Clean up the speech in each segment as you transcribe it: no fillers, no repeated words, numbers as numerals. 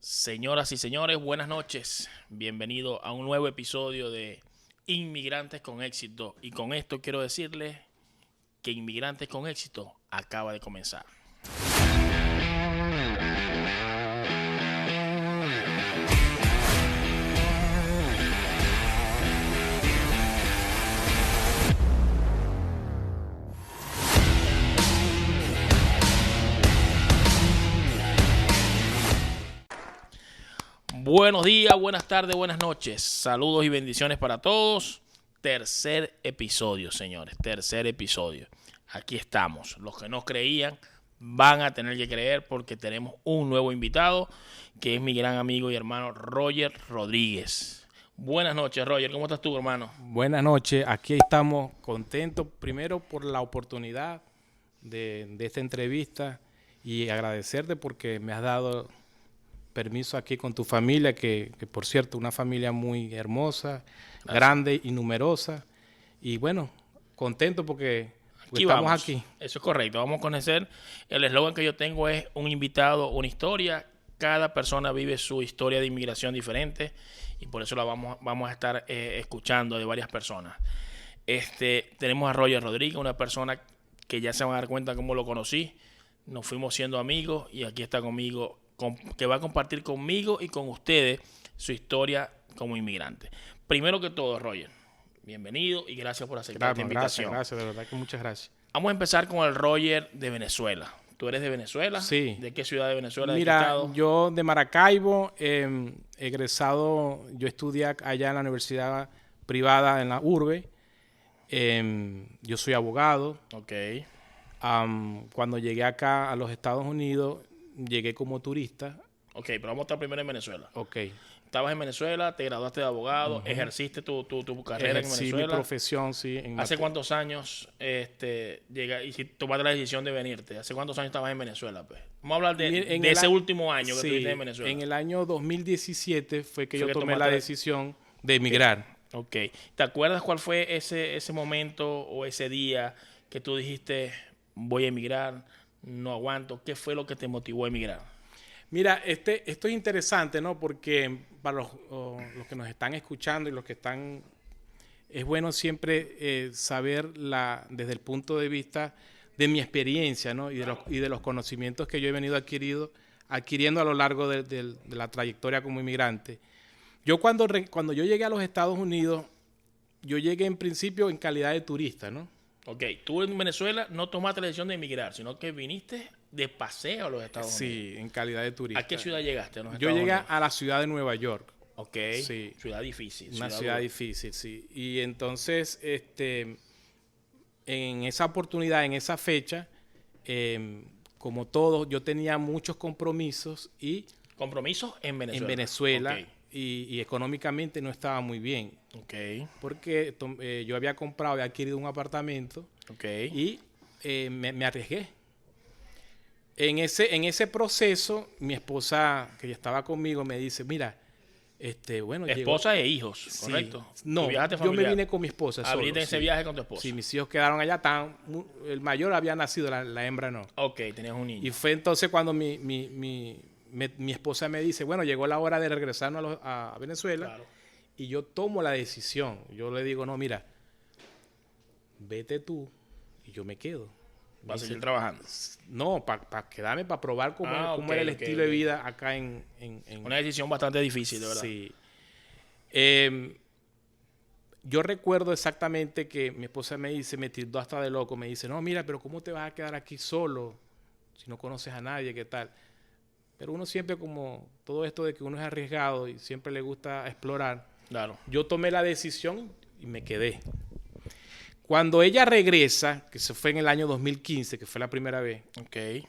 Señoras y señores, buenas noches. Bienvenido a un nuevo episodio de Inmigrantes con Éxito. Y con esto quiero decirles que Inmigrantes con Éxito acaba de comenzar. Buenos días, buenas tardes, buenas noches. Saludos y bendiciones para todos. Tercer episodio, señores. Tercer episodio. Aquí estamos. Los que no creían van a tener que creer porque tenemos un nuevo invitado que es mi gran amigo y hermano Roger Rodríguez. Buenas noches, Roger. ¿Cómo estás tú, hermano? Buenas noches. Aquí estamos contentos primero por la oportunidad de esta entrevista y agradecerte porque me has dado permiso aquí con tu familia, que por cierto, una familia muy hermosa, grande y numerosa. Y bueno, contento porque estamos aquí. Eso es correcto. Vamos a conocer. El eslogan que yo tengo es un invitado, una historia. Cada persona vive su historia de inmigración diferente y por eso la vamos a estar escuchando de varias personas. Tenemos a Roger Rodríguez, una persona que ya se van a dar cuenta cómo lo conocí. Nos fuimos siendo amigos y aquí está conmigo, que va a compartir conmigo y con ustedes su historia como inmigrante. Primero que todo, Roger, bienvenido y gracias por aceptar esta invitación. Gracias, de verdad que muchas gracias. Vamos a empezar con el Roger de Venezuela. ¿Tú eres de Venezuela? Sí. ¿De qué ciudad de Venezuela? Mira, ¿de qué estado? yo de Maracaibo, egresado, yo estudié allá en la universidad privada en la urbe. Yo soy abogado. Ok. Cuando llegué acá a los Estados Unidos, llegué como turista. Ok, pero vamos a estar primero en Venezuela. Ok. Estabas en Venezuela, te graduaste de abogado, ejerciste tu carrera en Venezuela. mi profesión, sí. ¿Hace cuántos años tomaste la decisión de venirte? ¿Hace cuántos años estabas en Venezuela? Pues? Vamos a hablar de ese último año que estuviste en Venezuela. En el año 2017 fue que yo tomé la decisión de emigrar. Ok. ¿Te acuerdas cuál fue ese momento o ese día que tú dijiste, voy a emigrar, no aguanto? ¿Qué fue lo que te motivó a emigrar? Mira, esto es interesante, ¿no? Porque para los que nos están escuchando y los que están... Es bueno siempre saber desde el punto de vista de mi experiencia, ¿no? Y de los conocimientos que yo he venido adquiriendo a lo largo de la trayectoria como inmigrante. Yo cuando yo llegué a los Estados Unidos, yo llegué en principio en calidad de turista, ¿no? Ok, tú en Venezuela no tomaste la decisión de emigrar, sino que viniste de paseo a los Estados Unidos. Sí, en calidad de turista. ¿A qué ciudad llegaste? Yo llegué a la ciudad de Nueva York. Ok, sí. Ciudad difícil. Una ciudad difícil, sí. Y entonces, en esa oportunidad, en esa fecha, como todos, yo tenía muchos compromisos y... ¿Compromisos en Venezuela? En Venezuela. Okay. Y económicamente no estaba muy bien. Okay. Porque yo había adquirido un apartamento. Okay. Y me arriesgué. En ese proceso, mi esposa, que ya estaba conmigo, me dice, mira, bueno... Esposa e hijos, sí, ¿correcto? No, yo me vine con mi esposa. ¿Abriste ese viaje con tu esposa? Sí, mis hijos quedaron allá. El mayor había nacido, la hembra no. Ok, tenías un niño. Y fue entonces cuando mi esposa me dice, bueno, llegó la hora de regresarnos a Venezuela. Claro. Y yo tomo la decisión. Yo le digo, no, mira, vete tú y yo me quedo. ¿Vas a seguir trabajando? No, para quedarme, para probar cómo era el estilo de vida acá en... Una decisión bastante difícil, de verdad. Sí. Yo recuerdo exactamente que mi esposa me tildó hasta de loco. Me dice, no, mira, pero ¿cómo te vas a quedar aquí solo si no conoces a nadie? ¿Qué tal? Pero uno siempre, como todo esto de que uno es arriesgado y siempre le gusta explorar. Claro. Yo tomé la decisión y me quedé. Cuando ella regresa, que se fue en el año 2015, que fue la primera vez, okay,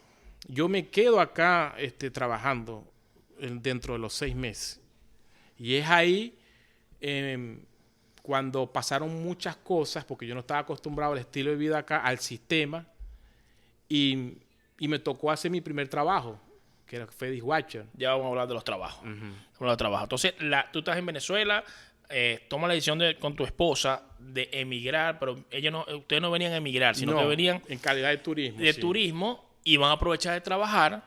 yo me quedo acá trabajando dentro de los 6 meses. Y es ahí cuando pasaron muchas cosas, porque yo no estaba acostumbrado al estilo de vida acá, al sistema, y me tocó hacer mi primer trabajo, que fue dishwasher. Ya vamos a hablar de los trabajos. Entonces, tú estás en Venezuela, toma la decisión con tu esposa de emigrar, pero ustedes no venían a emigrar, sino que venían en calidad de turismo. Turismo, y van a aprovechar de trabajar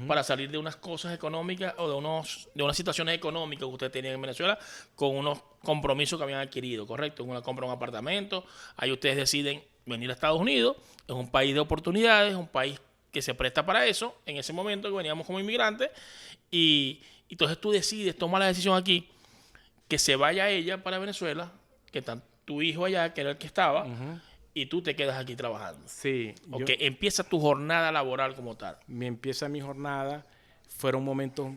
para salir de unas cosas económicas o de unas situaciones económicas que ustedes tenían en Venezuela con unos compromisos que habían adquirido, ¿correcto? Una compra de un apartamento, ahí ustedes deciden venir a Estados Unidos, es un país de oportunidades, es un país que se presta para eso, en ese momento que veníamos como inmigrantes, y entonces tú decides, tomas la decisión aquí, que se vaya ella para Venezuela, que está tu hijo allá, que era el que estaba, y tú te quedas aquí trabajando. Sí. Empieza tu jornada laboral como tal. Empieza mi jornada. Fueron momentos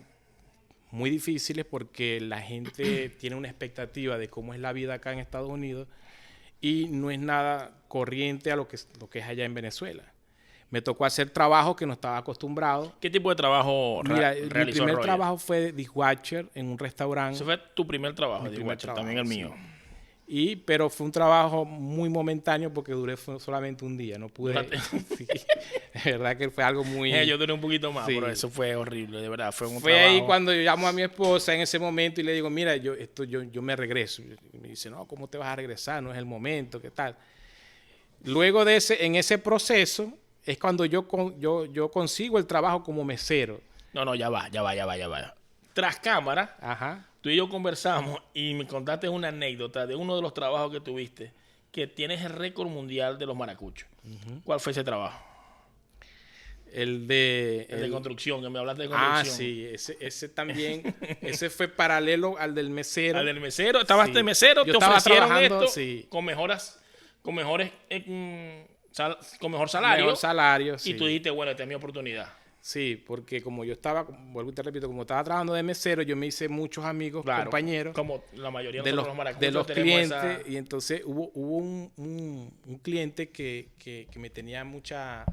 muy difíciles porque la gente tiene una expectativa de cómo es la vida acá en Estados Unidos y no es nada corriente a lo que es allá en Venezuela. Me tocó hacer trabajo que no estaba acostumbrado. ¿Qué tipo de trabajo realizó mi primer Roger? Trabajo fue de dishwasher en un restaurante. Ese fue tu primer trabajo, de dishwasher, también el mío. Pero fue un trabajo muy momentáneo porque duré solamente un día. No pude. Sí, de verdad que fue algo muy. Yo duré un poquito más, pero eso fue horrible, de verdad. Fue trabajo. Ahí cuando yo llamo a mi esposa en ese momento y le digo, mira, yo me regreso. Y me dice, no, ¿cómo te vas a regresar? No es el momento, ¿qué tal? Luego de en ese proceso es cuando yo consigo el trabajo como mesero. No, ya va. Tras cámara. Ajá. Tú y yo conversamos y me contaste una anécdota de uno de los trabajos que tuviste, que tienes el récord mundial de los maracuchos. ¿Cuál fue ese trabajo? El de construcción, que me hablaste de construcción. Sí, ese también, ese fue paralelo al del mesero. Al del mesero, estabas de mesero, yo te ofrecieron esto sí, con mejor salario. Mejor salario, sí. Y tú dijiste, bueno, esta es mi oportunidad. Sí, porque como yo estaba, vuelvo y te repito, como estaba trabajando de mesero, yo me hice muchos amigos, compañeros. Como la mayoría de los clientes. Y entonces hubo un cliente que me tenía mucha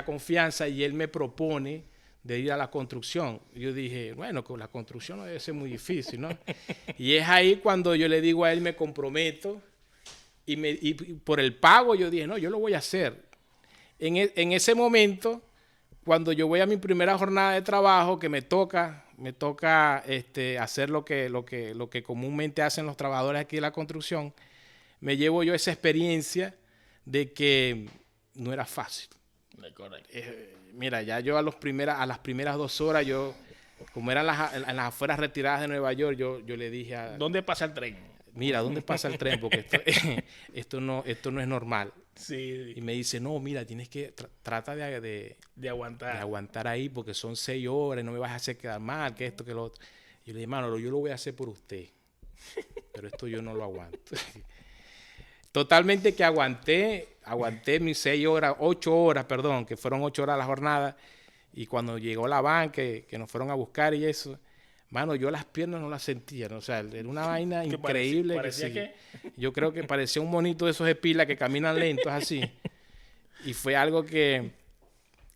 confianza y él me propone de ir a la construcción. Yo dije, bueno, con la construcción no debe ser muy difícil, ¿no? Y es ahí cuando yo le digo a él, me comprometo y por el pago yo dije, no, yo lo voy a hacer. En ese momento, cuando yo voy a mi primera jornada de trabajo, que me toca hacer lo que comúnmente hacen los trabajadores aquí de la construcción, me llevo yo esa experiencia de que no era fácil. Mira, ya yo a las primeras 2 horas, como eran en las afueras retiradas de Nueva York, yo le dije a... ¿Dónde pasa el tren? Mira, ¿dónde pasa el tren? Porque esto no es normal. Sí. Y me dice, no, mira, tienes que trata de aguantar. De aguantar ahí porque son 6 horas y no me vas a hacer quedar mal, que esto, que lo otro. Y yo le dije, mano, yo lo voy a hacer por usted. Pero esto yo no lo aguanto. Totalmente que aguanté mis 8 horas, perdón, que fueron 8 horas la jornada. Y cuando llegó la van, que nos fueron a buscar y eso, mano, yo las piernas no las sentía, ¿no? O sea, era una vaina increíble. Parecía que yo creo que parecía un monito de esos de pila que caminan lentos así. Y fue algo que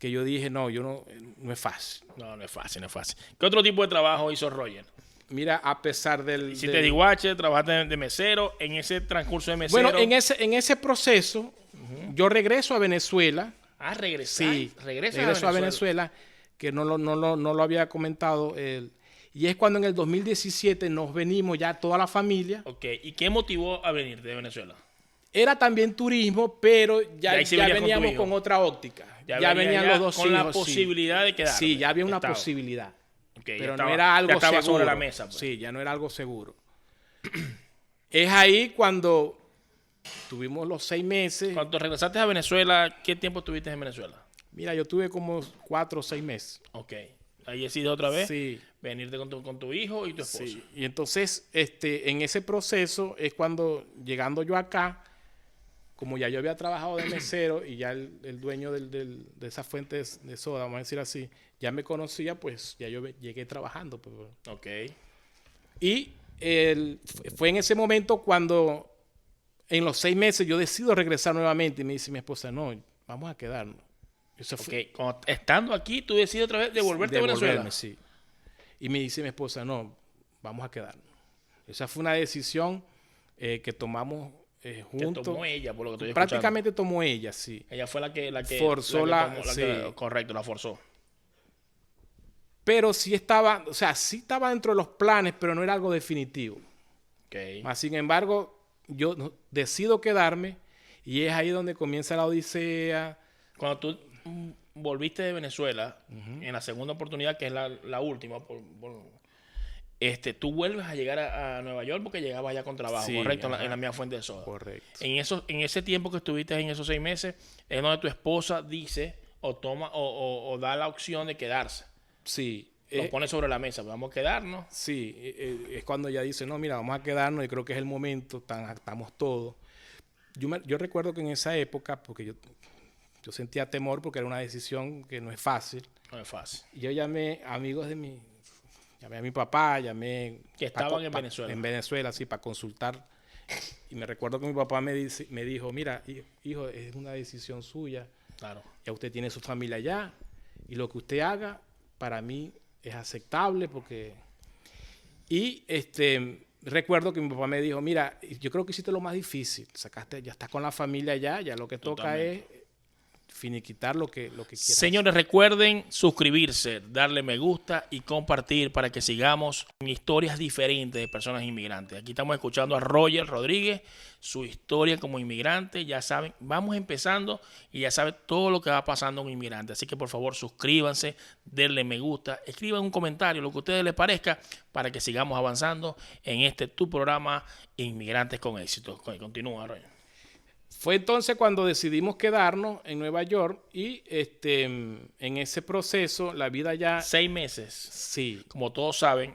yo dije, no es fácil. No es fácil. ¿Qué otro tipo de trabajo hizo Roger? Mira, a pesar del... Hiciste dishwasher, trabajaste de mesero. En ese transcurso de mesero... Bueno, en ese proceso, yo regreso a Venezuela. Ah, regresé. Sí, regreso a Venezuela, que no lo había comentado. Y es cuando en el 2017 nos venimos ya toda la familia. Ok, ¿y qué motivó a venir de Venezuela? Era también turismo, pero ya veníamos con otra óptica. Ya venían los dos con hijos. Con la posibilidad de quedar. Sí, ya había una posibilidad. Okay, pero no era algo seguro. Sobre la mesa. Pues. Sí, ya no era algo seguro. Es ahí cuando tuvimos los 6 meses. Cuando regresaste a Venezuela, ¿qué tiempo estuviste en Venezuela? Mira, yo tuve como 4 o 6 meses. Ok. Ahí decides otra vez venirte con tu hijo y tu esposo. Sí. Y entonces, en ese proceso es cuando, llegando yo acá, como ya yo había trabajado de mesero y ya el dueño de esa fuente de soda, vamos a decir así, ya me conocía, pues ya yo llegué trabajando. Pues. Ok. Y fue en ese momento cuando, en los 6 meses, yo decido regresar nuevamente y me dice mi esposa, no, vamos a quedarnos. Eso fue. Estando aquí, tú decides otra vez devolverte a Venezuela. Sí. Y me dice mi esposa, no, vamos a quedarnos. Esa fue una decisión que tomamos juntos. Tomó ella, por lo que estoy Prácticamente escuchando. Tomó ella, sí. Ella fue la que forzó correcto, la forzó. Pero sí estaba dentro de los planes, pero no era algo definitivo. Okay. Sin embargo, yo decido quedarme y es ahí donde comienza la odisea. Cuando tú volviste de Venezuela en la segunda oportunidad, que es la última, tú vuelves a llegar a Nueva York porque llegabas ya con trabajo, Sí, correcto, en ajá. la mía fuente de soda. Correcto. En ese tiempo que estuviste en esos 6 meses, es donde tu esposa dice o toma o da la opción de quedarse. Sí. Lo pone sobre la mesa, vamos a quedarnos. Sí, es cuando ella dice, no, mira, vamos a quedarnos y creo que es el momento, estamos todos. Yo recuerdo que en esa época, porque yo sentía temor porque era una decisión que no es fácil. No es fácil. Yo llamé a amigos llamé a mi papá, Que estaban en Venezuela. En Venezuela, sí, para consultar. Y me recuerdo que mi papá me dijo, mira, hijo, es una decisión suya. Claro. Ya usted tiene su familia allá y lo que usted haga, para mí es aceptable porque... Y recuerdo que mi papá me dijo, mira, yo creo que hiciste lo más difícil, ya estás con la familia allá, ya lo que toca es finiquitar lo que quieras. Señores, recuerden suscribirse, darle me gusta y compartir para que sigamos con historias diferentes de personas inmigrantes. Aquí estamos escuchando a Roger Rodríguez, su historia como inmigrante. Ya saben, vamos empezando y ya saben todo lo que va pasando a un inmigrante. Así que por favor suscríbanse, denle me gusta, escriban un comentario, lo que a ustedes les parezca, para que sigamos avanzando en tu programa Inmigrantes con Éxito. Continúa, Roger. Fue entonces cuando decidimos quedarnos en Nueva York y en ese proceso la vida ya... 6 meses. Sí. Como todos saben,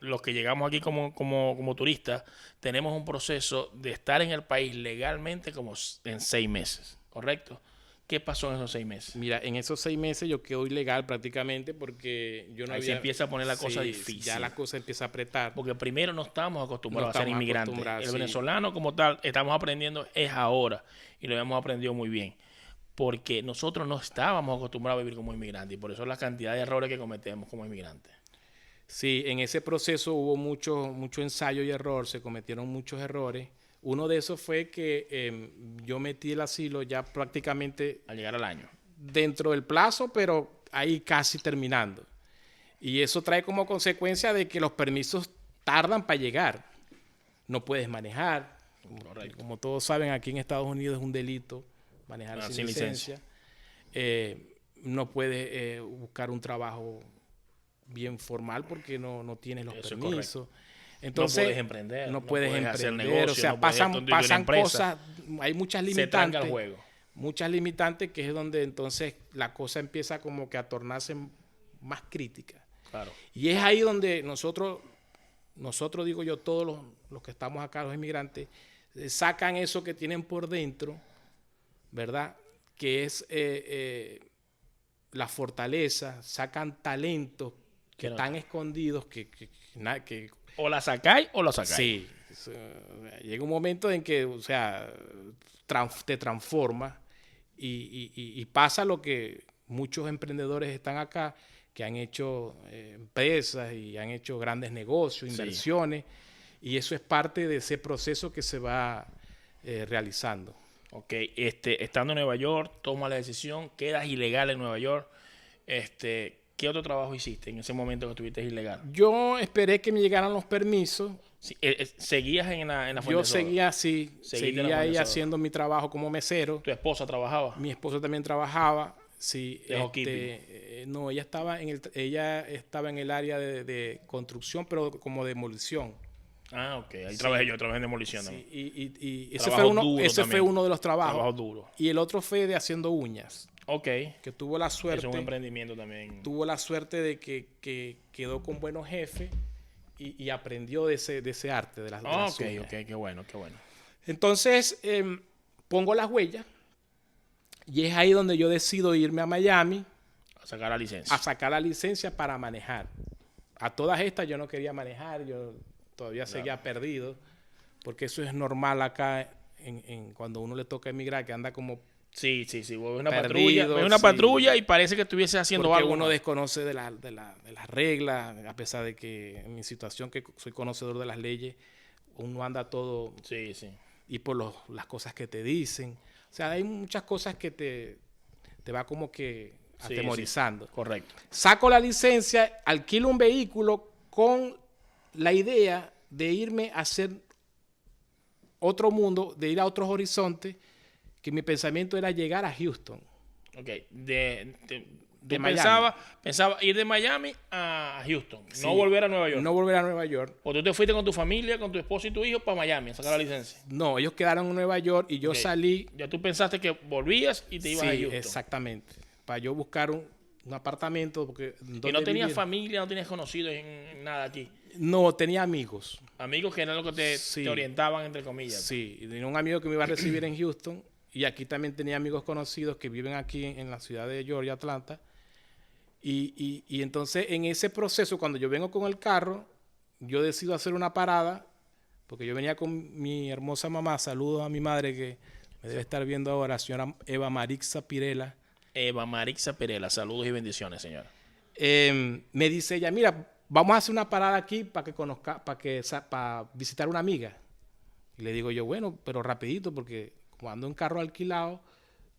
los que llegamos aquí como turistas, tenemos un proceso de estar en el país legalmente como en 6 meses, ¿correcto? ¿Qué pasó en esos 6 meses? Mira, en esos 6 meses yo quedo ilegal prácticamente porque yo no Ahí había... se empieza a poner la cosa difícil. Ya la cosa empieza a apretar. Porque primero no estamos acostumbrados a ser inmigrantes. El sí. venezolano como tal, estamos aprendiendo es ahora. Y lo hemos aprendido muy bien. Porque nosotros no estábamos acostumbrados a vivir como inmigrantes. Y por eso la cantidad de errores que cometemos como inmigrantes. Sí, en ese proceso hubo mucho ensayo y error. Se cometieron muchos errores. Uno de esos fue que yo metí el asilo ya prácticamente... Al llegar al año. Dentro del plazo, pero ahí casi terminando. Y eso trae como consecuencia de que los permisos tardan para llegar. No puedes manejar. Como todos saben, aquí en Estados Unidos es un delito manejar sin licencia. No puedes buscar un trabajo bien formal porque no tienes los permisos. Entonces, no puedes emprender. No puedes hacer emprender. negocio, o sea, no pasan cosas. Hay muchas limitantes. Se tranca el juego. Muchas limitantes, que es donde entonces la cosa empieza como que a tornarse más crítica. Claro. Y es ahí donde nosotros digo yo, todos los que estamos acá, los inmigrantes, sacan eso que tienen por dentro, ¿verdad? Que es la fortaleza, sacan talentos que están escondidos, que o la sacáis o la sacáis. Sí. Llega un momento en que, o sea, te transforma y pasa lo que muchos emprendedores están acá, que han hecho empresas y han hecho grandes negocios, inversiones, y eso es parte de ese proceso que se va realizando. Ok, estando en Nueva York, toma la decisión, quedas ilegal en Nueva York. ¿Qué otro trabajo hiciste en ese momento que estuviste ilegal? Yo esperé que me llegaran los permisos. Sí, ¿seguías en la fuente? Yo seguía así, seguía ahí haciendo mi trabajo como mesero. ¿Tu esposa trabajaba? Mi esposa también trabajaba. Sí, no, ella estaba en el área de construcción, pero como demolición. Ah, ok. Ahí trabajé en demolición. Sí, ¿no? y ese fue uno de los trabajos. Trabajo duro. Y el otro fue de haciendo uñas. Ok. Que tuvo la suerte. Es un emprendimiento también. Tuvo la suerte de que quedó con buenos jefes y aprendió de ese arte de las uñas. Ok, qué bueno. Entonces, pongo las huellas y es ahí donde yo decido irme a Miami. A sacar la licencia. A sacar la licencia para manejar. A todas estas yo no quería manejar, yo todavía seguía perdido, porque eso es normal acá cuando uno le toca emigrar, que anda como... Sí. Ves perdido, una patrulla y parece que estuviese haciendo porque algo. Uno desconoce de las reglas, a pesar de que en mi situación, que soy conocedor de las leyes, uno anda todo... Sí. Y por las cosas que te dicen. O sea, hay muchas cosas que te va como que atemorizando. Sí. Correcto. Saco la licencia, alquilo un vehículo con la idea de irme a hacer otro mundo, de ir a otros horizontes, que mi pensamiento era llegar a Houston. Ok. De Tú Miami. pensaba ir de Miami a Houston, Sí. no volver a Nueva York. No volver a Nueva York. O tú te fuiste con tu familia, con tu esposo y tu hijo para Miami a sacar la licencia. No, ellos quedaron en Nueva York y yo Ok. salí. Ya tú pensaste que volvías y te ibas a Sí, Houston. exactamente. Para yo buscar un apartamento. Porque, Y no donde tenías vivir. familia, no tenías conocidos en nada aquí. No, tenía amigos. Amigos que eran los que Sí. te orientaban, entre comillas. Sí, y tenía un amigo que me iba a recibir en Houston. Y aquí también tenía amigos conocidos que viven aquí en la ciudad de Georgia, Atlanta. Y entonces en ese proceso, cuando yo vengo con el carro, yo decido hacer una parada, porque yo venía con mi hermosa mamá. Saludos a mi madre que me debe estar viendo ahora, señora Eva Marixa Pirela. Eva Marixa Perela, saludos y bendiciones, señora. Me dice ella, mira, vamos a hacer una parada aquí para visitar una amiga. Y le digo yo, bueno, pero rapidito, porque cuando en carro alquilado,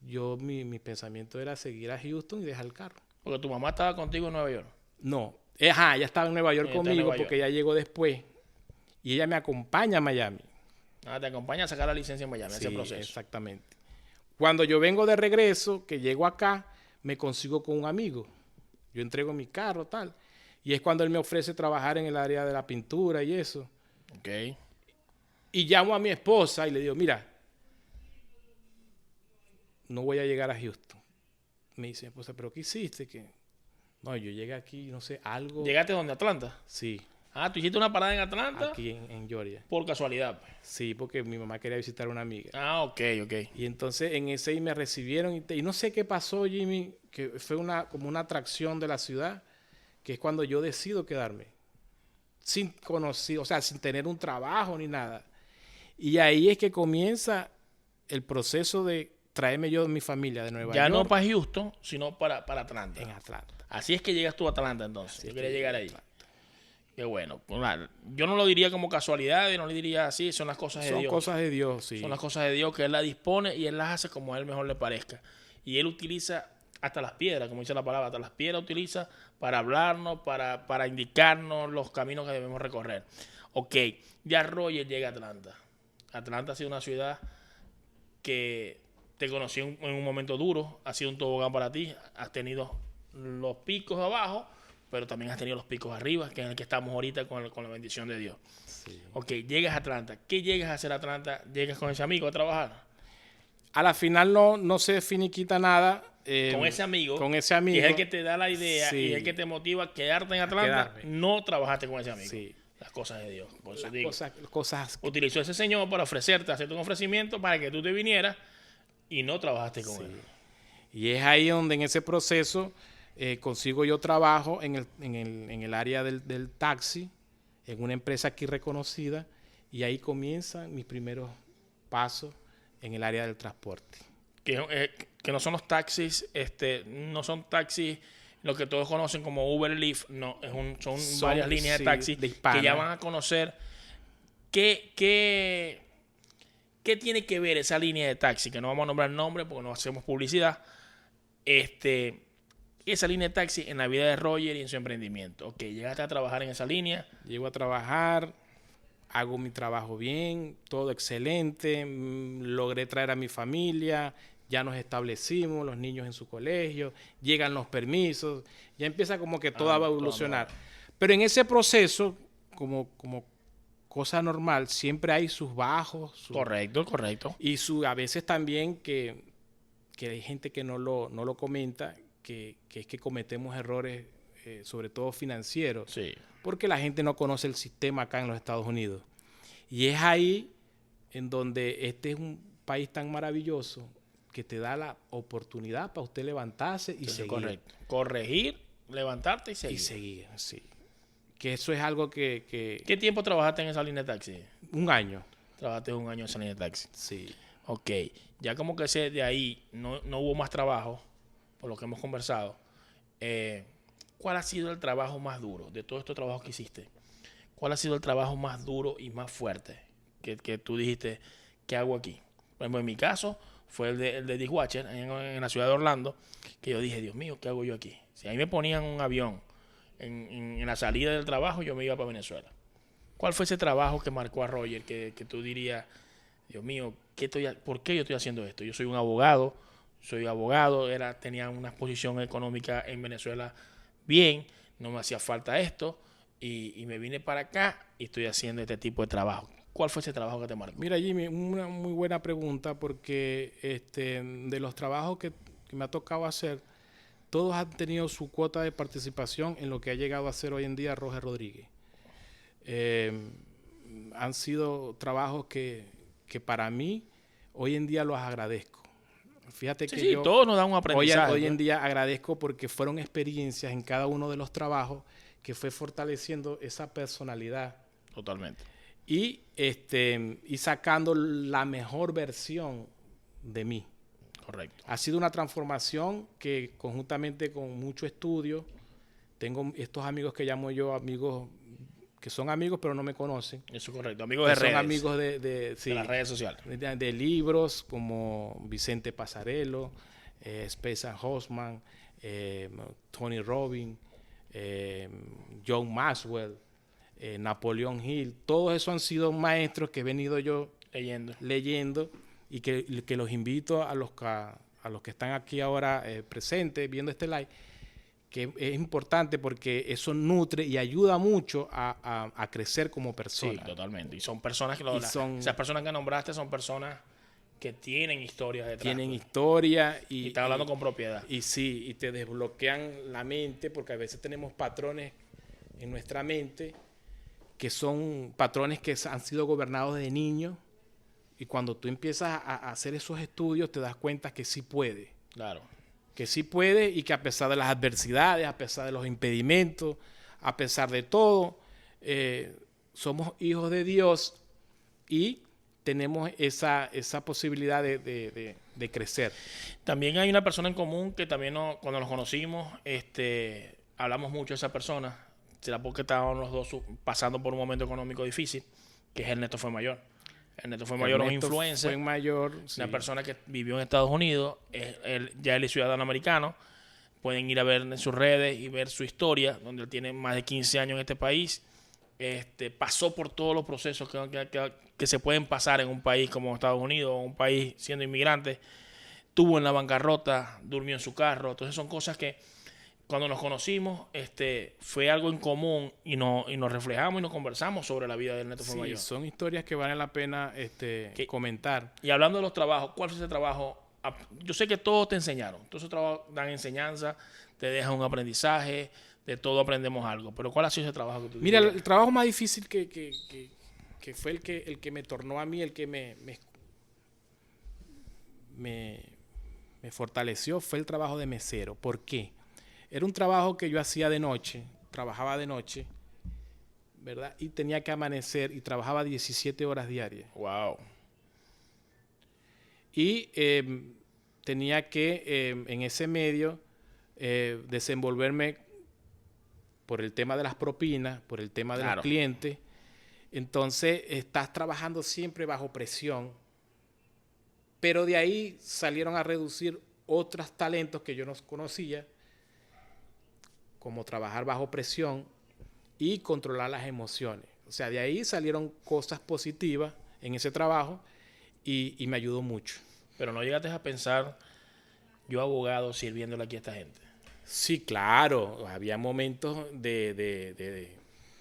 mi pensamiento era seguir a Houston y dejar el carro. Porque tu mamá estaba contigo en Nueva York. No, ella estaba en Nueva York Ella está en conmigo Nueva York. porque ella llegó después y ella me acompaña a Miami. Te acompaña a sacar la licencia en Miami, ese Sí, proceso. exactamente. Cuando yo vengo de regreso, que llego acá, me consigo con un amigo. Yo entrego mi carro, tal. Y es cuando él me ofrece trabajar en el área de la pintura y eso. Ok. Y llamo a mi esposa y le digo, mira, no voy a llegar a Houston. Me dice mi esposa, ¿pero qué hiciste? No, yo llegué aquí, no sé, algo. ¿Llegaste donde? ¿Atlanta? Sí, Tú hiciste una parada en Atlanta aquí en Georgia. por casualidad, pues. Sí, porque mi mamá quería visitar a una amiga. Ok. Y entonces en ese ahí me recibieron y no sé qué pasó, Jimmy, que fue como una atracción de la ciudad, que es cuando yo decido quedarme. Sin conocer, o sea, sin tener un trabajo ni nada. Y ahí es que comienza el proceso de traerme yo de mi familia de Nueva Ya York no para Houston, sino para Atlanta. en Atlanta. Así es que llegas tú a Atlanta entonces. Así Yo es quería que llegar llegué a ahí. Atlanta. Qué bueno. Pues, yo no lo diría como casualidad, no le diría así, son las cosas de Son Dios. cosas de Dios, sí. Son las cosas de Dios que Él las dispone y Él las hace como a Él mejor le parezca. Y Él utiliza hasta las piedras, como dice la palabra, hasta las piedras utiliza para hablarnos, para indicarnos los caminos que debemos recorrer. Ok, ya Roger llega a Atlanta. Atlanta ha sido una ciudad que te conocí en un momento duro, ha sido un tobogán para ti, has tenido los picos abajo, pero también has tenido los picos arriba, que es en el que estamos ahorita con la bendición de Dios. Sí. Ok, llegas a Atlanta. ¿Qué llegas a hacer a Atlanta? ¿Llegas con ese amigo a trabajar? A la final no se finiquita nada. Con ese amigo. Con ese amigo. Que es el que te da la idea Sí. y es el que te motiva a quedarte en Atlanta. quedarme. No trabajaste con ese amigo. Sí. Las cosas de Dios. Por eso Las digo, cosas utilizó ese señor para ofrecerte, hacerte un ofrecimiento para que tú te vinieras y no trabajaste con él. Y es ahí donde en ese proceso consigo yo trabajo en el área del taxi, en una empresa aquí reconocida, y ahí comienzan mis primeros pasos en el área del transporte. Que no son los taxis, no son taxis lo que todos conocen como Uber, Lyft, no, son varias líneas de taxi de hispana. que ya van a conocer qué tiene que ver esa línea de taxi, que no vamos a nombrar nombre porque no hacemos publicidad, esa línea de taxi en la vida de Roger y en su emprendimiento. Ok, llegaste a trabajar en esa línea. Llego a trabajar, hago mi trabajo bien, todo excelente, logré traer a mi familia, ya nos establecimos, los niños en su colegio, llegan los permisos, ya empieza como que todo va a evolucionar. Pero en ese proceso, como cosa normal, siempre hay sus bajos. Correcto. Y a veces también que hay gente que no lo comenta, que es que cometemos errores, sobre todo financieros, Sí. porque la gente no conoce el sistema acá en los Estados Unidos. Y es ahí en donde este es un país tan maravilloso que te da la oportunidad para usted levantarse y seguir. Correcto. Corregir, levantarte y seguir. Y seguir, sí. Que eso es algo que ¿Qué tiempo trabajaste en esa línea de taxi? un año. Trabajaste un año en esa línea de taxi. Sí. Ok, ya como que de ahí no hubo más trabajo, por lo que hemos conversado. ¿Cuál ha sido el trabajo más duro de todos estos trabajos que hiciste? ¿Cuál ha sido el trabajo más duro y más fuerte que tú dijiste, ¿qué hago aquí? Por ejemplo, en mi caso fue el de Dishwatcher en la ciudad de Orlando, que yo dije, Dios mío, ¿qué hago yo aquí? Si ahí me ponían un avión en la salida del trabajo, yo me iba para Venezuela. ¿Cuál fue ese trabajo que marcó a Roger que tú dirías, Dios mío, ¿por qué yo estoy haciendo esto? Yo soy un abogado, soy abogado, tenía una posición económica en Venezuela bien, no me hacía falta esto y me vine para acá y estoy haciendo este tipo de trabajo. ¿Cuál fue ese trabajo que te marcó? Mira, Jimmy, una muy buena pregunta porque de los trabajos que me ha tocado hacer, todos han tenido su cuota de participación en lo que ha llegado a ser hoy en día Roger Rodríguez. Han sido trabajos que para mí hoy en día los agradezco. Fíjate que yo todos nos dan un aprendizaje. Hoy en día agradezco porque fueron experiencias en cada uno de los trabajos que fue fortaleciendo esa personalidad. Totalmente. Y sacando la mejor versión de mí. Correcto. Ha sido una transformación que conjuntamente con mucho estudio, tengo estos amigos que llamo yo amigos, que son amigos pero no me conocen. Eso es correcto. Amigos de redes. Son amigos de las redes sociales. De libros como Vicente Pasarello, Spencer Hoffman, Tony Robbins, John Maxwell, Napoleón Hill. Todos esos han sido maestros que he venido yo leyendo y que los invito a los que están aquí ahora presentes viendo este live, que es importante porque eso nutre y ayuda mucho a crecer como persona. Sí, totalmente. Y son personas esas personas que nombraste son personas que tienen historias detrás. Tienen historia y están hablando con propiedad. Y sí, y te desbloquean la mente porque a veces tenemos patrones en nuestra mente que son patrones que han sido gobernados de niños y cuando tú empiezas a hacer esos estudios te das cuenta que sí puede. Claro. Que sí puede y que a pesar de las adversidades, a pesar de los impedimentos, a pesar de todo, somos hijos de Dios y tenemos esa posibilidad de crecer. También hay una persona en común que también cuando nos conocimos, hablamos mucho de esa persona, será porque estábamos los dos pasando por un momento económico difícil, que es Ernesto Fuenmayor. Ernesto Fuenmayor es un influencer, sí. Una persona que vivió en Estados Unidos, ya él es ciudadano americano, pueden ir a ver en sus redes y ver su historia, donde él tiene más de 15 años en este país, pasó por todos los procesos que se pueden pasar en un país como Estados Unidos, o un país siendo inmigrante, estuvo en la bancarrota, durmió en su carro, entonces son cosas que cuando nos conocimos, fue algo en común y nos reflejamos y nos conversamos sobre la vida de Ernesto Fuenmayor. Sí, son historias que valen la pena comentar. Y hablando de los trabajos, ¿cuál fue ese trabajo? Yo sé que todos te enseñaron, todos esos trabajos dan enseñanza, te dejan un aprendizaje, de todo aprendemos algo, pero ¿cuál ha sido ese trabajo que tú Mira, dirías? el trabajo más difícil que fue el que me tornó a mí, el que me fortaleció, fue el trabajo de mesero. ¿Por qué? Era un trabajo que yo hacía de noche, trabajaba de noche, ¿verdad? Y tenía que amanecer y trabajaba 17 horas diarias. Wow. Y tenía que, en ese medio, desenvolverme por el tema de las propinas, por el tema de los clientes. Entonces, estás trabajando siempre bajo presión. Pero de ahí salieron a reducir otros talentos que yo no conocía, como trabajar bajo presión y controlar las emociones. O sea, de ahí salieron cosas positivas en ese trabajo y me ayudó mucho. Pero no llegaste a pensar, yo abogado sirviéndole aquí a esta gente. Sí, claro. Había momentos de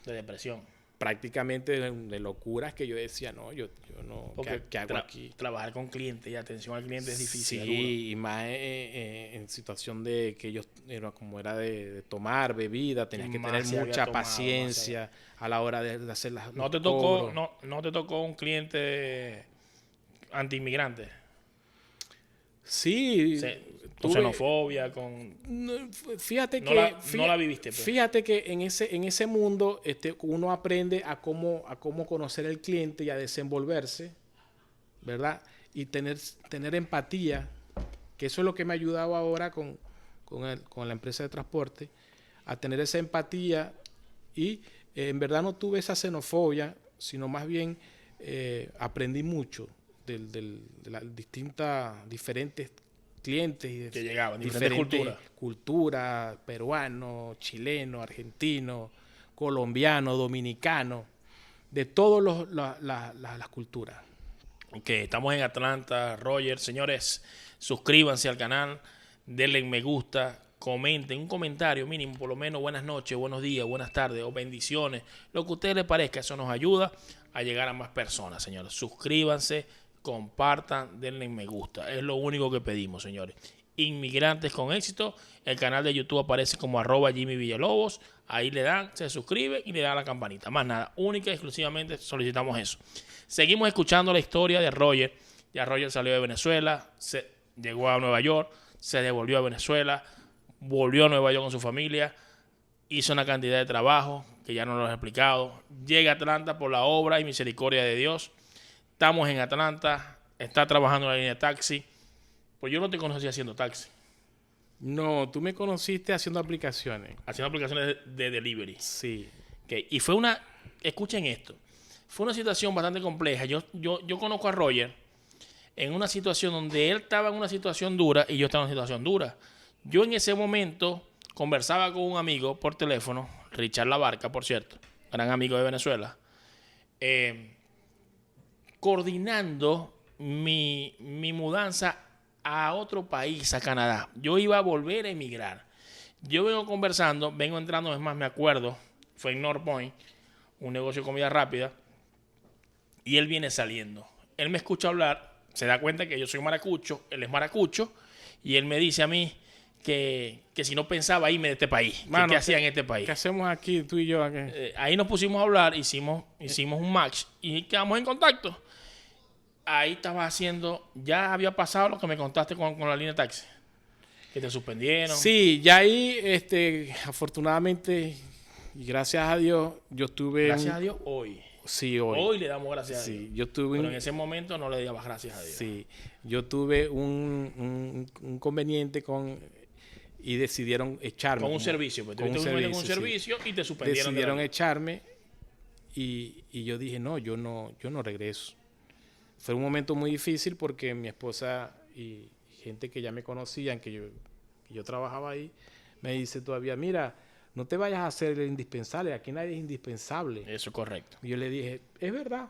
depresión. Prácticamente de locuras que yo decía, no, yo no, ¿qué hago aquí? Trabajar con clientes y atención al cliente es difícil. Sí, y más en situación de que ellos, como era de tomar bebida, tenías que tener mucha paciencia a la hora de hacer las ¿No te tocó un cliente anti-inmigrante? Sí. Con xenofobia, Fíjate no que no la viviste, pues. Fíjate que en ese mundo uno aprende a cómo conocer al cliente y a desenvolverse, ¿verdad? Y tener empatía, que eso es lo que me ha ayudado ahora con la empresa de transporte, a tener esa empatía y en verdad no tuve esa xenofobia, sino más bien aprendí mucho de las diferentes clientes y que llegaban, diferentes culturas, peruano, chileno, argentino, colombiano, dominicano, de todas las culturas. que estamos en Atlanta, Roger. Señores, suscríbanse al canal, denle me gusta, comenten un comentario mínimo, por lo menos buenas noches, buenos días, buenas tardes o bendiciones, lo que a ustedes les parezca. Eso nos ayuda a llegar a más personas, señores. Suscríbanse, compartan, denle me gusta. Es lo único que pedimos, señores. Inmigrantes con éxito. El canal de YouTube aparece como @Jimmy Villalobos. Ahí le dan, se suscribe y le dan la campanita. Más nada, única y exclusivamente solicitamos eso. Seguimos escuchando la historia de Roger. Ya Roger salió de Venezuela, llegó a Nueva York, se devolvió a Venezuela, volvió a Nueva York con su familia, hizo una cantidad de trabajo que ya no lo he explicado. Llega a Atlanta por la obra y misericordia de Dios. Estamos en Atlanta, está trabajando en la línea de taxi. Pues yo no te conocí haciendo taxi. No, tú me conociste haciendo aplicaciones. Haciendo aplicaciones de delivery. Sí. Okay. Y fue una, escuchen esto, fue una situación bastante compleja. Yo conozco a Roger en una situación donde él estaba en una situación dura y yo estaba en una situación dura. Yo en ese momento conversaba con un amigo por teléfono, Richard Labarca, por cierto, gran amigo de Venezuela, coordinando mi mudanza a otro país, a Canadá. Yo iba a volver a emigrar. Yo vengo conversando, vengo entrando, es más, me acuerdo, fue en North Point, un negocio de comida rápida, y él viene saliendo. Él me escucha hablar, se da cuenta que yo soy maracucho, él es maracucho, y él me dice a mí que si no pensaba irme de este país, Mano, ¿qué hacía en este país? ¿Qué hacemos aquí, tú y yo? Ahí nos pusimos a hablar, hicimos un match y quedamos en contacto. Ahí estaba haciendo, ya había pasado lo que me contaste con la línea de taxi, que te suspendieron. Sí, ya ahí, afortunadamente, y gracias a Dios, yo estuve... Gracias a Dios, hoy. Sí, hoy. Hoy le damos gracias a Dios. Sí, yo tuve... Pero en ese momento no le dabas gracias a Dios. Sí, yo tuve un inconveniente y decidieron echarme. Con un servicio, pues con un servicio y te suspendieron. Decidieron echarme y yo dije, no, yo no regreso. Fue un momento muy difícil porque mi esposa y gente que ya me conocían, que yo trabajaba ahí, me dice todavía, mira, no te vayas a hacer el indispensable, aquí nadie es indispensable. Eso es correcto. Y yo le dije, es verdad,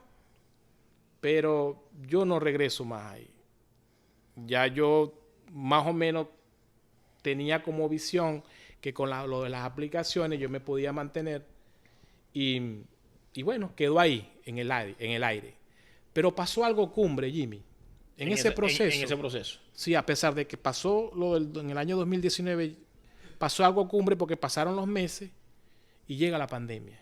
pero yo no regreso más ahí. Ya yo más o menos tenía como visión que con lo de las aplicaciones yo me podía mantener y bueno, quedó ahí en el aire. Pero pasó algo cumbre, Jimmy, en ese proceso. En ese proceso. Sí, a pesar de que pasó en el año 2019, pasó algo cumbre porque pasaron los meses y llega la pandemia.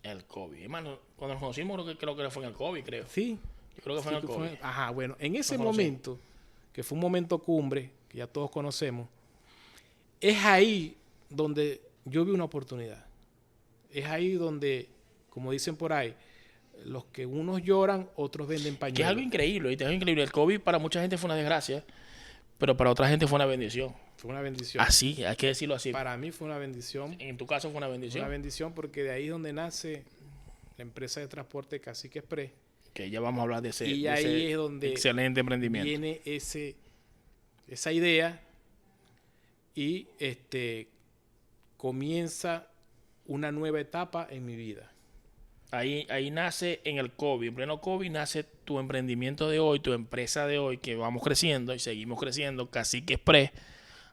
El COVID. Hermano, cuando nos conocimos creo que fue en el COVID, creo. Sí. Yo creo que fue en el COVID. Ajá, bueno, en ese momento, que fue un momento cumbre, que ya todos conocemos, es ahí donde yo vi una oportunidad. Es ahí donde, como dicen por ahí, los que unos lloran, otros venden pañuelos. Que es algo increíble, ¿viste? Es increíble. El COVID para mucha gente fue una desgracia, pero para otra gente fue una bendición. Fue una bendición. Así, hay que decirlo así. Para mí fue una bendición. En tu caso fue una bendición. Fue una bendición porque de ahí es donde nace la empresa de transporte Cacique Express. Que ya vamos a hablar de ese, y ahí es donde excelente emprendimiento. Viene esa idea y comienza una nueva etapa en mi vida. Ahí nace en el COVID, en pleno COVID nace tu emprendimiento de hoy, tu empresa de hoy, que vamos creciendo y seguimos creciendo, Cacique Express,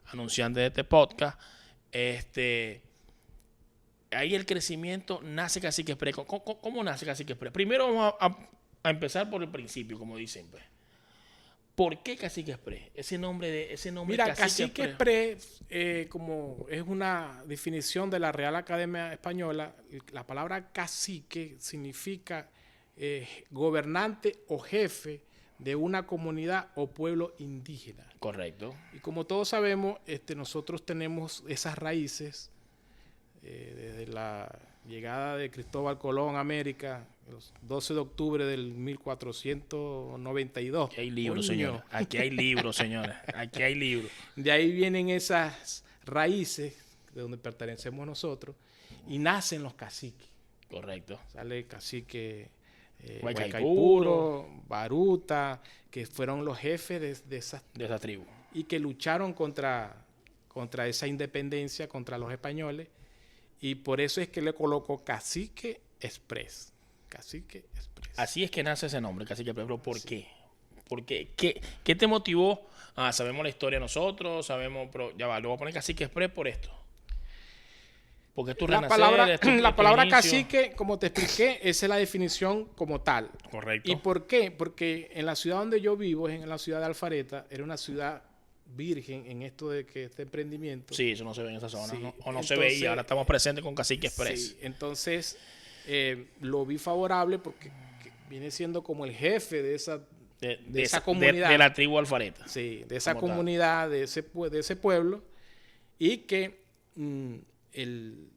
anunciante de este podcast. Ahí el crecimiento nace Cacique Express. ¿Cómo nace Cacique Express? Primero vamos a empezar por el principio, como dicen, pues. ¿Por qué Cacique Express? Ese nombre Mira, Cacique Express, como es una definición de la Real Academia Española, la palabra cacique significa gobernante o jefe de una comunidad o pueblo indígena. Correcto. Y como todos sabemos, nosotros tenemos esas raíces desde la llegada de Cristóbal Colón a América, el 12 de octubre del 1492. Aquí hay libros, señores. Aquí hay libros, señores. Aquí hay libros. De ahí vienen esas raíces de donde pertenecemos nosotros y nacen los caciques. Correcto. Sale cacique Guaycaipuro, Baruta, que fueron los jefes de esa tribu. Y que lucharon contra esa independencia, contra los españoles. Y por eso es que le colocó Cacique Express. Cacique Express. Así es que nace ese nombre, Cacique Express. ¿Pero por qué? Porque, ¿qué te motivó? Sabemos la historia nosotros, sabemos, pero ya va, le voy a poner Cacique Express por esto. Porque tu La palabra cacique, como te expliqué, esa es la definición como tal. Correcto. ¿Y por qué? Porque en la ciudad donde yo vivo, en la ciudad de Alpharetta, era una ciudad virgen en esto de que este emprendimiento. Sí, eso no se ve en esa zona, Sí, ¿no? O no entonces, se veía, ahora estamos presentes con Cacique Express. Sí, entonces lo vi favorable porque viene siendo como el jefe de esa comunidad. De la tribu Alpharetta. Sí, de esa Como tal. comunidad, de ese pueblo, y que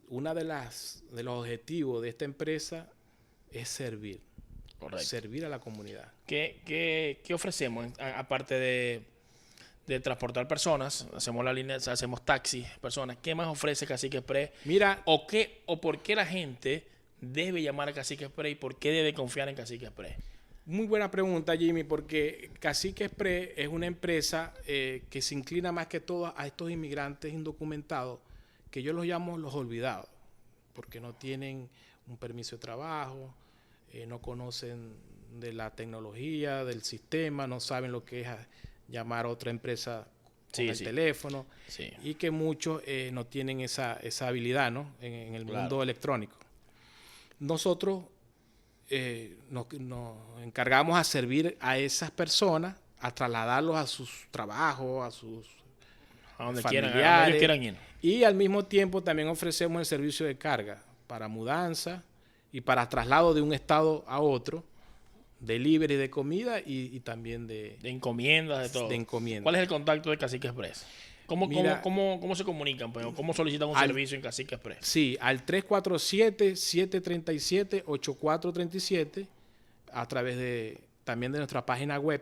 una de los objetivos de esta empresa es servir. Correcto. Servir a la comunidad. ¿Qué ofrecemos? Aparte de transportar personas, hacemos la línea, hacemos taxis, personas. ¿Qué más ofrece Cacique Express? Mira, ¿O por qué la gente debe llamar a Cacique Express y por qué debe confiar en Cacique Express? muy buena pregunta, Jimmy, porque Cacique Express es una empresa que se inclina más que todo a estos inmigrantes indocumentados, que yo los llamo los olvidados, porque no tienen un permiso de trabajo, no conocen de la tecnología, del sistema, no saben lo que es llamar a otra empresa con el teléfono, y que muchos no tienen esa habilidad, ¿no? en el mundo electrónico. Nosotros nos encargamos a servir a esas personas, a trasladarlos a sus trabajos, a donde familiares, quieran, a donde ellos quieran ir. Y al mismo tiempo también ofrecemos el servicio de carga para mudanza y para traslado de un estado a otro, delivery de comida y también de encomiendas, de todo. De encomiendas. ¿Cuál es el contacto de Cacique Express? ¿Cómo se comunican? Pues? ¿Cómo solicitan un servicio en Cacique Express? Sí, al 347-737-8437 a través también de nuestra página web,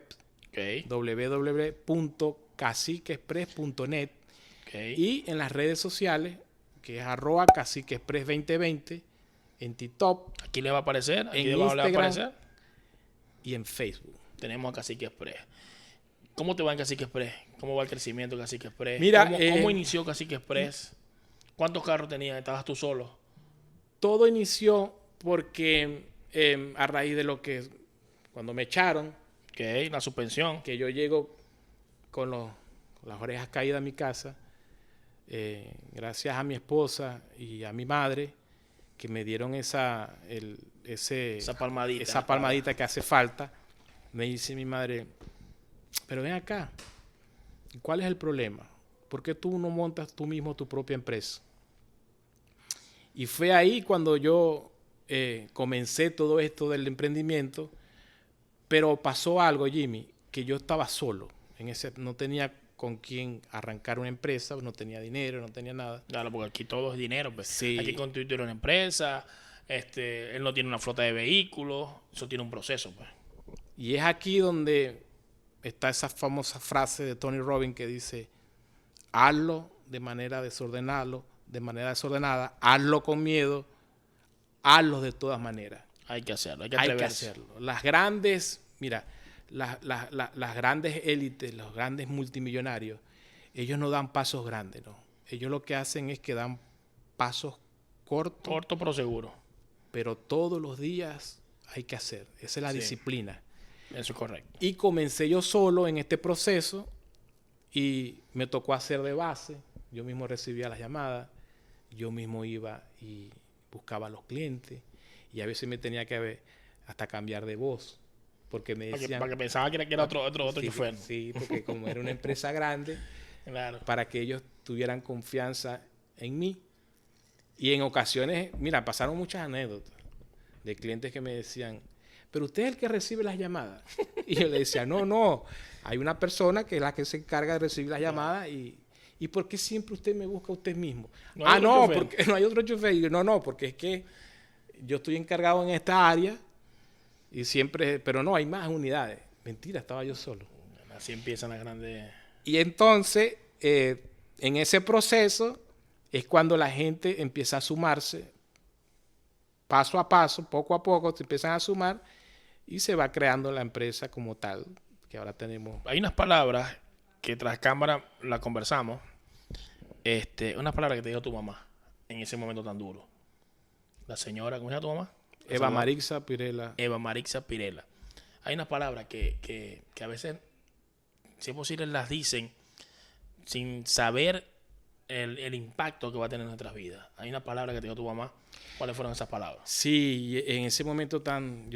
www.caciqueexpress.net, y en las redes sociales, que es @caciqueexpress2020, en TikTok. Aquí le va a aparecer, aquí en debajo le va a Instagram aparecer. Y en Facebook. Tenemos a Cacique Express. ¿Cómo te va en Cacique Express? ¿Cómo va el crecimiento de Cacique Express? Mira, ¿Cómo inició Cacique Express? ¿Cuántos carros tenías? ¿Estabas tú solo? Todo inició porque a raíz de cuando me echaron, La suspensión. que yo llego con las orejas caídas a mi casa, gracias a mi esposa y a mi madre, que me dieron esa palmadita que hace falta. Me dice mi madre, pero ven acá, ¿cuál es el problema? ¿Por qué tú no montas tú mismo tu propia empresa? Y fue ahí cuando yo comencé todo esto del emprendimiento, pero pasó algo, Jimmy, que yo estaba solo. No tenía con quién arrancar una empresa, no tenía dinero, no tenía nada. Claro, porque aquí todo es dinero. Pues. Sí. Hay que constituir una empresa, él no tiene una flota de vehículos, eso tiene un proceso. Pues. Y es aquí donde está esa famosa frase de Tony Robbins que dice, hazlo de manera desordenada, hazlo con miedo, hazlo de todas maneras. Hay que hacerlo, hay que hacerlo. Las grandes élites, los grandes multimillonarios, ellos no dan pasos grandes, ¿no? Ellos lo que hacen es que dan pasos cortos. Corto pero seguro. Pero todos los días hay que hacer. Esa es la disciplina. Eso es correcto. Y comencé yo solo en este proceso y me tocó hacer de base. Yo mismo recibía las llamadas, yo mismo iba y buscaba a los clientes y a veces me tenía que hasta cambiar de voz porque me decían... Para que pensaba que era otro chofer. Sí, porque como era una empresa grande, claro. Para que ellos tuvieran confianza en mí. Y en ocasiones, mira, pasaron muchas anécdotas de clientes que me decían, pero usted es el que recibe las llamadas. Y yo le decía, no, hay una persona que es la que se encarga de recibir las llamadas y ¿por qué siempre usted me busca a usted mismo? Porque no hay otro chofer. Y yo, no, porque es que yo estoy encargado en esta área y siempre, pero no, hay más unidades. Mentira, estaba yo solo. Así empiezan las grandes... Y entonces, en ese proceso es cuando la gente empieza a sumarse paso a paso, poco a poco, se empiezan a sumar y se va creando la empresa como tal, que ahora tenemos. Hay unas palabras que tras cámara la conversamos, unas palabras que te dijo tu mamá en ese momento tan duro. La señora, ¿cómo se llama tu mamá? Eva Marixa Pirela. Eva Marixa Pirela. Hay unas palabras que a veces, si es posible, las dicen sin saber el impacto que va a tener en nuestras vidas. Hay una palabra que te dio tu mamá. ¿Cuáles fueron esas palabras? Sí, en ese momento tan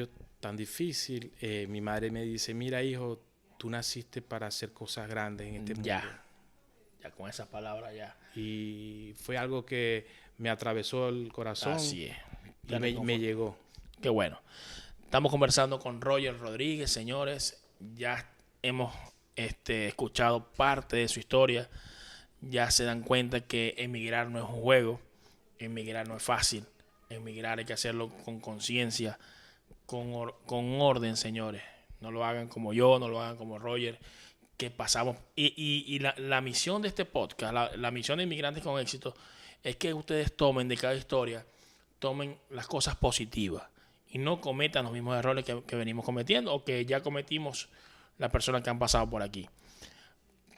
difícil, mi madre me dice, mira hijo, tú naciste para hacer cosas grandes en este mundo. Ya con esas palabras ya. Y fue algo que me atravesó el corazón. Así es. Y me llegó. Qué bueno. Estamos conversando con Roger Rodríguez, señores. Ya hemos escuchado parte de su historia. Ya se dan cuenta que emigrar no es un juego. Emigrar no es fácil. Emigrar hay que hacerlo con conciencia, con orden, señores. No lo hagan como yo, no lo hagan como Roger, que pasamos. Y la misión de este podcast, la misión de Inmigrantes con Éxito, es que ustedes tomen de cada historia, tomen las cosas positivas y no cometan los mismos errores que venimos cometiendo o que ya cometimos las personas que han pasado por aquí.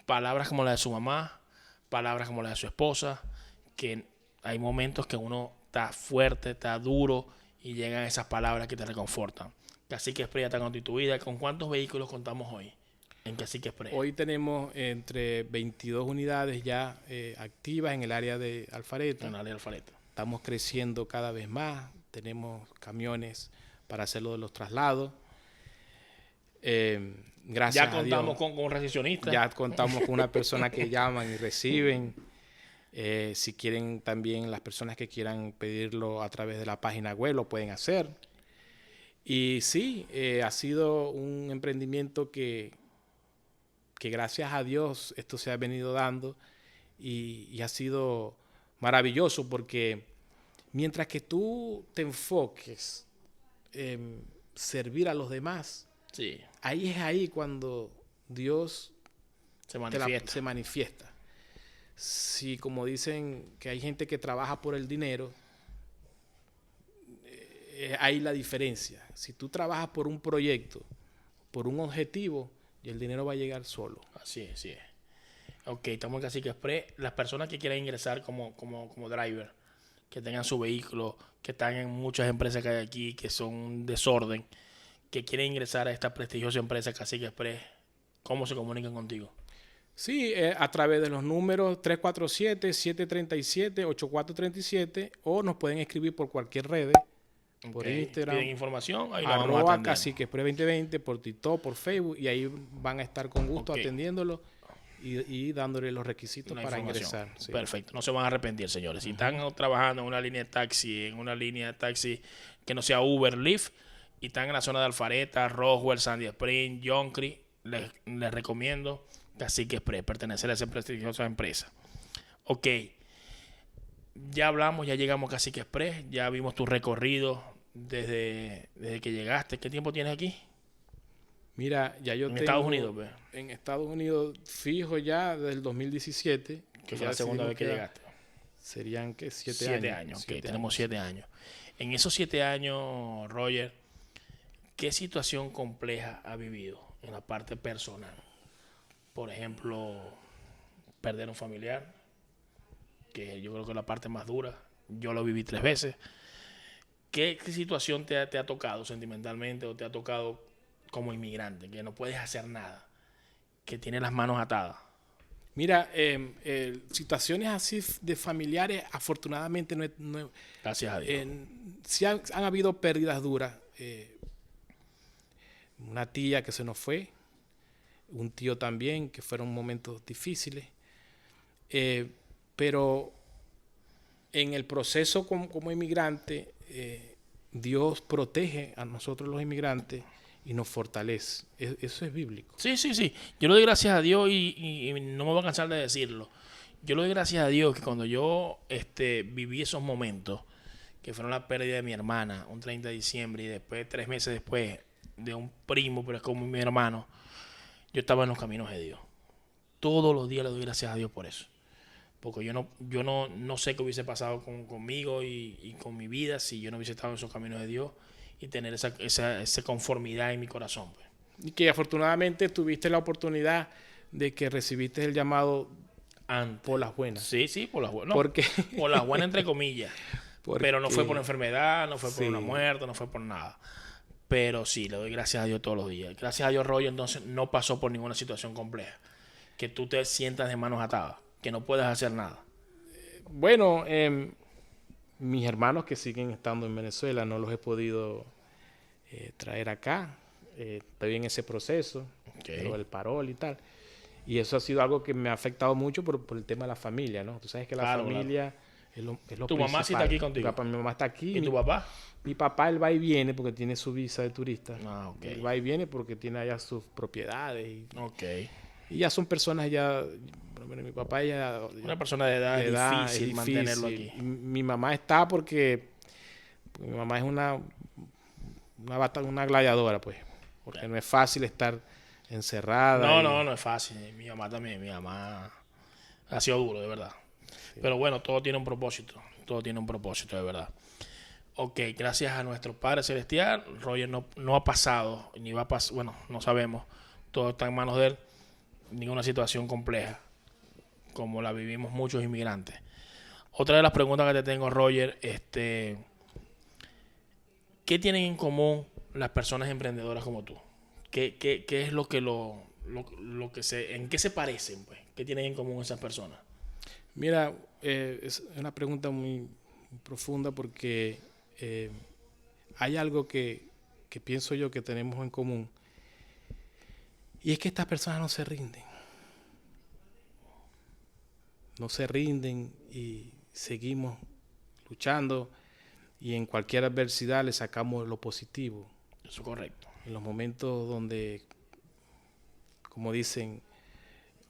Palabras como la de su mamá, palabras como la de su esposa, que hay momentos que uno está fuerte, está duro y llegan esas palabras que te reconfortan. Cacique Express ya está constituida. ¿Con cuántos vehículos contamos hoy en Cacique Express? Hoy tenemos entre 22 unidades ya activas en el área de Alpharetta. En el área de Alpharetta. Estamos creciendo cada vez más. Tenemos camiones para hacerlo de los traslados. Gracias ya contamos a Dios, con recepcionistas. Ya contamos con una persona que llaman y reciben. Si quieren también, las personas que quieran pedirlo a través de la página web lo pueden hacer. Y sí, ha sido un emprendimiento que gracias a Dios esto se ha venido dando y ha sido maravilloso porque mientras que tú te enfoques en servir a los demás, sí, ahí cuando Dios se manifiesta. Si como dicen que hay gente que trabaja por el dinero, hay la diferencia. Si tú trabajas por un proyecto, por un objetivo, y el dinero va a llegar solo. Así es. Ok, estamos en Cacique Express. Las personas que quieran ingresar como driver, que tengan su vehículo, que están en muchas empresas que hay aquí, que son un desorden, que quieren ingresar a esta prestigiosa empresa Cacique Express, ¿cómo se comunican contigo? Sí, a través de los números 347-737-8437 o nos pueden escribir por cualquier red, por Instagram. Piden información, ahí @ Cacique Express 2020, por TikTok, por Facebook, y ahí van a estar con gusto atendiéndolo y dándole los requisitos para ingresar. Sí. Perfecto, no se van a arrepentir, señores. Si están trabajando en una línea de taxi, que no sea Uber, Lyft, y están en la zona de Alpharetta, Roswell, Sandy Spring, Yonkri, les recomiendo Cacique Express, pertenecer a esa prestigiosa empresa. Ok, ya hablamos, ya llegamos a Cacique Express, ya vimos tu recorrido desde que llegaste. ¿Qué tiempo tienes aquí? Mira, ya yo en Estados Unidos, pues. En Estados Unidos fijo ya desde el 2017. Que fue la segunda vez que llegaste. Serían, ¿qué? 7 años. 7 años. Tenemos 7 años. En esos 7 años, Roger, ¿qué situación compleja ha vivido en la parte personal? Por ejemplo, perder un familiar, que yo creo que es la parte más dura. Yo lo viví 3 veces. ¿Qué situación te ha tocado sentimentalmente o te ha tocado como inmigrante? Que no puedes hacer nada, que tienes las manos atadas. Mira, situaciones así de familiares, afortunadamente no gracias a Dios. Sí han habido pérdidas duras. Una tía que se nos fue, un tío también, que fueron momentos difíciles. Pero en el proceso como inmigrante, Dios protege a nosotros los inmigrantes y nos fortalece. Eso es bíblico. Sí. Yo le doy gracias a Dios y no me voy a cansar de decirlo. Yo le doy gracias a Dios que cuando yo viví esos momentos, que fueron la pérdida de mi hermana, un 30 de diciembre, y después, 3 meses después, de un primo, pero es como mi hermano, yo estaba en los caminos de Dios. Todos los días le doy gracias a Dios por eso. Porque yo no sé qué hubiese pasado conmigo y con mi vida si yo no hubiese estado en esos caminos de Dios y tener esa conformidad en mi corazón, pues. Y que afortunadamente tuviste la oportunidad de que recibiste el llamado antes. Por las buenas. Sí, por las buenas. Porque por las buenas entre comillas. Pero no fue por enfermedad, no fue por Sí. una muerte, no fue por nada. Pero sí, le doy gracias a Dios todos los días. Gracias a Dios, Roger, entonces no pasó por ninguna situación compleja. Que tú te sientas de manos atadas, que no puedes hacer nada. Bueno, mis hermanos que siguen estando en Venezuela no los he podido traer acá. Estoy en ese proceso, pero el parol y tal. Y eso ha sido algo que me ha afectado mucho por el tema de la familia, ¿no? Tú sabes que la Claro, familia es lo Tu mamá sí está aquí contigo. Mi mamá está aquí. ¿Y tu papá? Mi papá, él va y viene porque tiene su visa de turista. Ah, ok. Él va y viene porque tiene allá sus propiedades. Ok. Y ya son personas ya... Bueno, mi papá ya... Una persona de edad, es difícil mantenerlo aquí. Y mi mamá está porque mi mamá es una gladiadora, pues. Porque no es fácil estar encerrada. No es fácil. Mi mamá también. Mi mamá ha sido duro, de verdad. Sí. Pero bueno, todo tiene un propósito. Todo tiene un propósito, de verdad. Ok, gracias a nuestro Padre Celestial, Roger no ha pasado, ni va a pasar, bueno, no sabemos. Todo está en manos de él. Ninguna situación compleja, como la vivimos muchos inmigrantes. Otra de las preguntas que te tengo, Roger, ¿qué tienen en común las personas emprendedoras como tú? ¿Qué es lo que en qué se parecen, pues? ¿Qué tienen en común esas personas? Mira, es una pregunta muy profunda porque hay algo que pienso yo que tenemos en común, y es que estas personas no se rinden. No se rinden y seguimos luchando, y en cualquier adversidad le sacamos lo positivo. Eso es correcto. En los momentos donde, como dicen,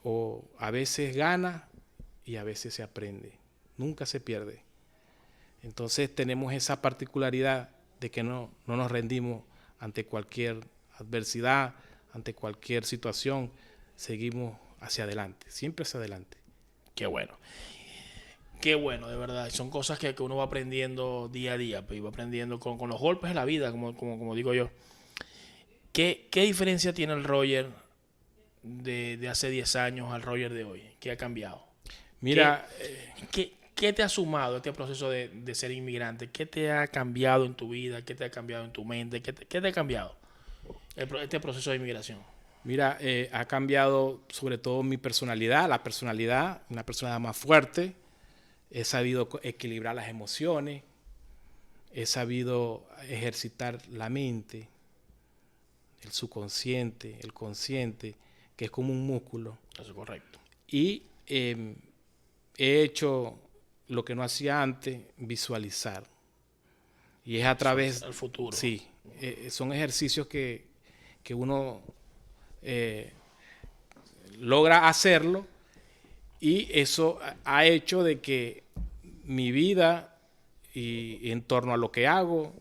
o a veces gana y a veces se aprende. Nunca se pierde. Entonces tenemos esa particularidad de que no nos rendimos ante cualquier adversidad, ante cualquier situación. Seguimos hacia adelante, siempre hacia adelante. Qué bueno. Qué bueno, de verdad. Son cosas que uno va aprendiendo día a día, pues, y va aprendiendo con los golpes de la vida, como digo yo. ¿Qué diferencia tiene el Roger de hace 10 años al Roger de hoy? ¿Qué ha cambiado? Mira, ¿Qué te ha sumado este proceso de ser inmigrante? ¿Qué te ha cambiado en tu vida? ¿Qué te ha cambiado en tu mente? ¿Qué te ha cambiado este proceso de inmigración? Mira, ha cambiado sobre todo mi personalidad, la personalidad, una personalidad más fuerte. He sabido equilibrar las emociones, he sabido ejercitar la mente, el subconsciente, el consciente, que es como un músculo. Eso es correcto. Y he hecho lo que no hacía antes, visualizar. Y es a través... del futuro. Sí, son ejercicios que uno logra hacerlo, y eso ha hecho de que mi vida y en torno a lo que hago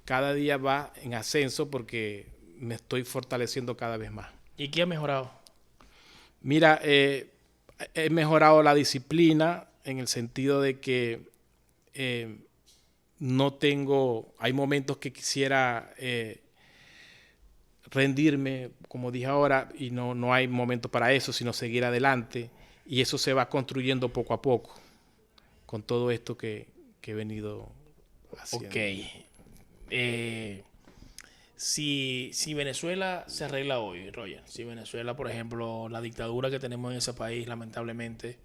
cada día va en ascenso, porque me estoy fortaleciendo cada vez más. ¿Y qué ha mejorado? Mira, he mejorado la disciplina en el sentido de que hay momentos que quisiera rendirme, como dije ahora, y no hay momento para eso, sino seguir adelante, y eso se va construyendo poco a poco con todo esto que he venido haciendo. Ok. Si Venezuela se arregla hoy, Roger, si Venezuela, por ejemplo, la dictadura que tenemos en ese país, lamentablemente,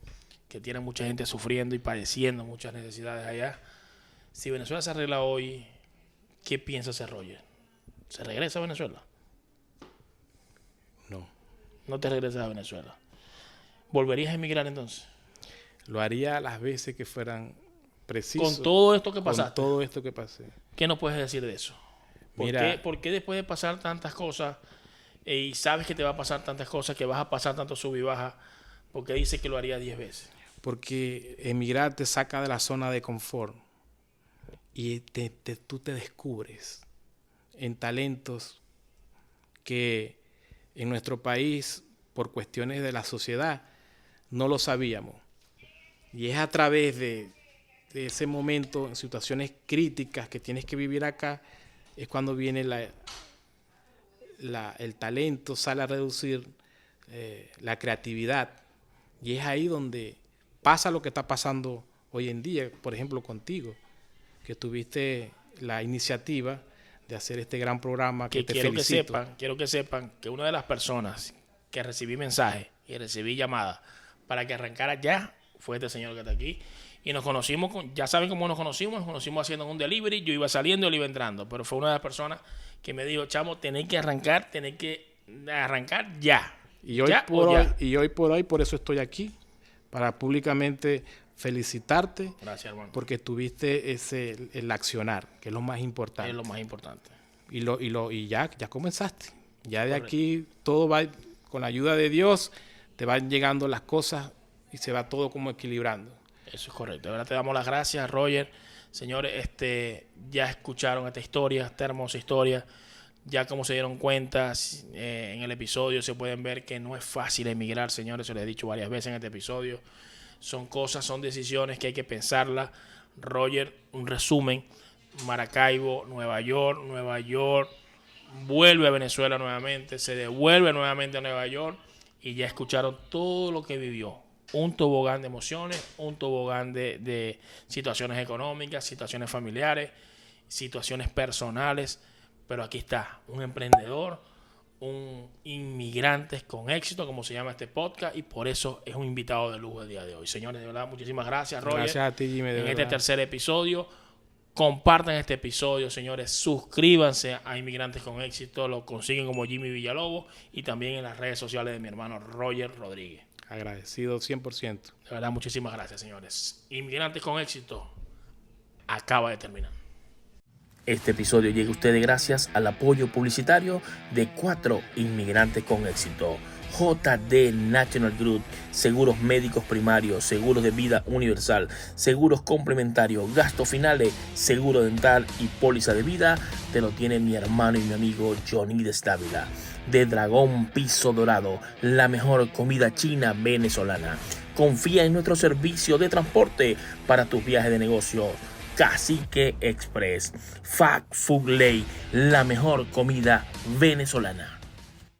que tiene mucha gente sufriendo y padeciendo muchas necesidades allá, si Venezuela se arregla hoy, ¿qué piensa hacer Roger? ¿Se regresa a Venezuela? No. No te regresas a Venezuela. ¿Volverías a emigrar entonces? Lo haría las veces que fueran precisos. Con todo esto que pasaste. Con todo esto que pasé. ¿Qué nos puedes decir de eso? ¿Por qué después de pasar tantas cosas y sabes que te va a pasar tantas cosas, que vas a pasar tanto sub y baja, por qué dices que lo haría 10 veces? Porque emigrar te saca de la zona de confort y tú te descubres en talentos que en nuestro país, por cuestiones de la sociedad, no lo sabíamos. Y es a través de ese momento, en situaciones críticas que tienes que vivir acá, es cuando viene el talento, sale a reducir la creatividad. Y es ahí donde pasa lo que está pasando hoy en día, por ejemplo contigo, que tuviste la iniciativa de hacer este gran programa, que te felicito. Quiero que sepan que una de las personas que recibí mensajes y recibí llamadas para que arrancara ya fue este señor que está aquí. Y nos conocimos, ya saben cómo nos conocimos haciendo un delivery, yo iba saliendo, él iba entrando, pero fue una de las personas que me dijo, chamo, tenéis que arrancar ya. Y hoy por hoy, por eso estoy aquí, para públicamente felicitarte. Gracias, hermano. Porque tuviste el accionar, que es lo más importante. Es lo más importante. Y ya comenzaste. Ya de aquí todo va, con la ayuda de Dios, te van llegando las cosas y se va todo como equilibrando. Eso es correcto. De verdad te damos las gracias, Roger. Señores, ya escucharon esta hermosa historia. Ya como se dieron cuenta en el episodio, se pueden ver que no es fácil emigrar, señores. Se les he dicho varias veces en este episodio. Son decisiones que hay que pensarlas. Roger, un resumen: Maracaibo, Nueva York, vuelve a Venezuela nuevamente, se devuelve nuevamente a Nueva York y ya escucharon todo lo que vivió. Un tobogán de emociones, un tobogán de situaciones económicas, situaciones familiares, situaciones personales. Pero aquí está, un emprendedor, un inmigrante con éxito, como se llama este podcast, y por eso es un invitado de lujo el día de hoy. Señores, de verdad, muchísimas gracias, Roger. Gracias a ti, Jimmy, de verdad. Este tercer episodio. Compartan este episodio, señores. Suscríbanse a Inmigrantes con Éxito. Lo consiguen como Jimmy Villalobos y también en las redes sociales de mi hermano Roger Rodríguez. Agradecido 100%. De verdad, muchísimas gracias, señores. Inmigrantes con Éxito acaba de terminar. Este episodio llega a ustedes gracias al apoyo publicitario de 4 Inmigrantes con Éxito. JD National Group, seguros médicos primarios, seguros de vida universal, seguros complementarios, gastos finales, seguro dental y póliza de vida, te lo tiene mi hermano y mi amigo Johnny Destávila. De Dragón Piso Dorado, la mejor comida china venezolana. Confía en nuestro servicio de transporte para tus viajes de negocio. Cacique Express, Fac Food Lay, la mejor comida venezolana.